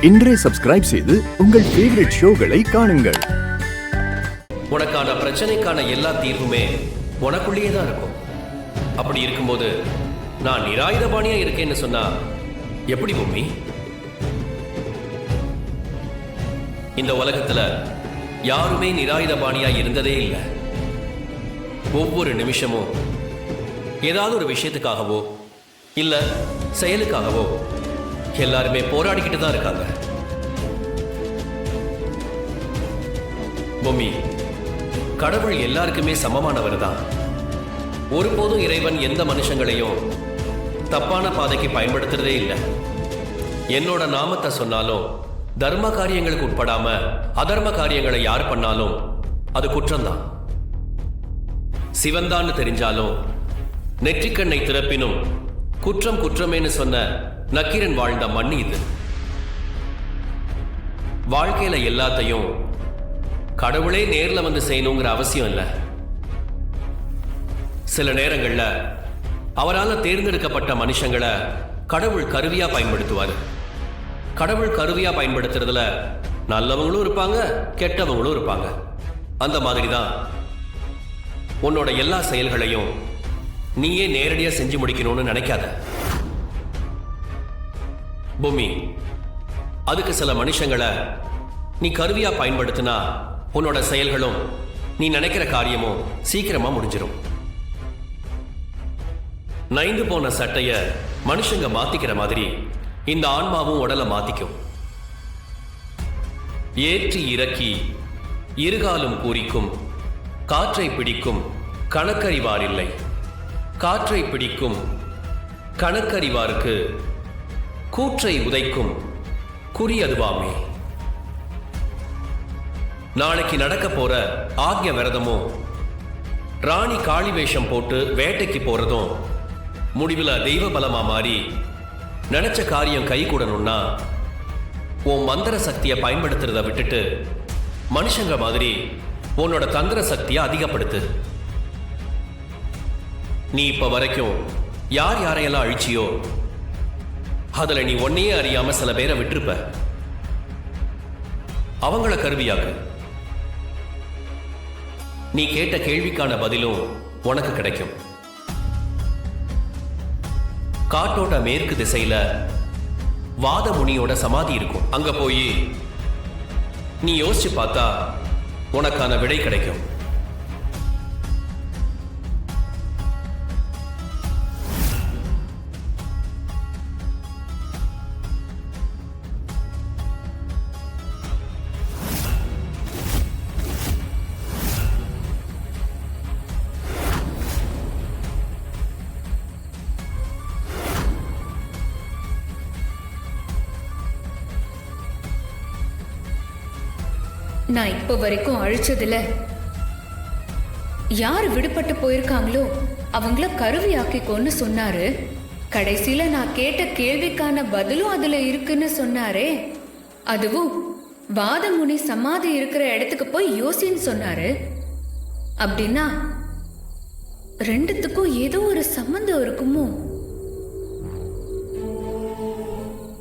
இன்றே சப்ஸ்கிரைப் செய்து உங்கள் ஃபேவரட் ஷோகளை காணுங்கள். உனக்கான பிரச்சனைக்கான எல்லா தீர்வுமே உனக்குள்ளேயே தான் இருக்கும். அப்படி இருக்கும்போது நான் நிராயுதபாணியா இருக்கேன்னு சொன்னா எப்படி பூமி? இந்த உலகத்துல யாருமே நிராயுதபாணியா இருந்ததே இல்லை. ஒவ்வொரு நிமிஷமும் ஏதாவது ஒரு விஷயத்துக்காகவோ இல்ல செயலுக்காகவோ எல்லாருமே போராடிக்கிட்டு தான் இருக்காங்க. பூமி, கடவுள் எல்லாருக்குமே சமமானவர் தான். ஒருபோதும் இறைவன் எந்த மனுஷங்களையும் தப்பான பாதைக்கு பயன்படுத்துறதே இல்லை. என்னோட நாமத்தை சொன்னாலும் தர்ம காரியங்களுக்கு உட்படாம அதர்ம காரியங்களை யார் பண்ணாலும் அது குற்றம்தான். சிவந்தான்னு தெரிஞ்சாலும் நெற்றிக்கண்ணை திறப்பினும் குற்றம் குற்றமேன்னு சொன்ன நக்கீரன் வாழ்ந்த மண் இது. வாழ்க்கையில எல்லாத்தையும் கடவுளே நேர்ல வந்து செய்யணுங்கிற அவசியம் இல்லை. சில நேரங்கள்ல அவரால் தேர்ந்தெடுக்கப்பட்ட மனுஷங்களை கடவுள் கருவியா பயன்படுத்துவார். கடவுள் கருவியா பயன்படுத்துறதுல நல்லவங்களும் இருப்பாங்க, கெட்டவங்களும் இருப்பாங்க. அந்த மாதிரி தான் உன்னோட எல்லா செயல்களையும் நீயே நேரடியா செஞ்சு முடிக்கணும்னு நினைக்காத பூமி. அதுக்கு சில மனுஷங்களை நீ கருவியா பயன்படுத்தினா உன்னோட செயல்களும் நீ நினைக்கிற காரியமும் சீக்கிரமா முடிஞ்சிடும். நைந்து போன சட்டைய மனுஷங்க மாத்திக்கிற மாதிரி இந்த ஆன்மாவும் உடலை மாத்திக்கும். ஏற்றி இறக்கி இருகாலும் பூரிக்கும் காற்றை பிடிக்கும் கணக்கறிவார் இல்லை. காற்றை பிடிக்கும் கணக்கறிவாருக்கு கூற்றை உதைக்கும் குறி அதுவாமே. நாளைக்கு நடக்க போற ஆக்ஞ விரதமும் ராணி காளி வேஷம் போட்டு வேட்டைக்கு போறதும் முடிவுல தெய்வ பலமா மாறி நினைச்ச காரியம் கை கூடணும்னா உன் மந்திர சக்தியை பயன்படுத்துறத விட்டுட்டு மனுஷங்க மாதிரி உன்னோட தந்திர சக்தியை அதிகப்படுத்து. நீ இப்ப வரைக்கும் யார் யாரையெல்லாம் அழிச்சியோ அதுல நீ ஒன்னையே அறியாம சில பேரை விட்டுருப்ப. அவங்கள கருவியாக்கு. நீ கேட்ட கேள்விக்கான பதிலும் உனக்கு கிடைக்கும். காட்டோட மேற்கு திசையில வாதமுனியோட சமாதி இருக்கும். அங்க போய் நீ யோசிச்சு பார்த்தா உனக்கான விடை கிடைக்கும். நான் இப்ப வரைக்கும் அழிச்சதுல யார் விடுபட்டு போயிருக்காங்களோ அவங்கள கருவியாக்கிக்கோன்னு சொன்னாரு. கடைசியில நான் கேட்ட கேள்விக்கான பதிலும் அதுல இருக்குன்னு சொன்னாரே, அதுவும் வாதமுனி சமாதி இருக்கிற இடத்துக்கு போய் யோசின்னு சொன்னாரு. அப்படின்னா ரெண்டுத்துக்கும் ஏதோ ஒரு சம்பந்தம் இருக்குமோ?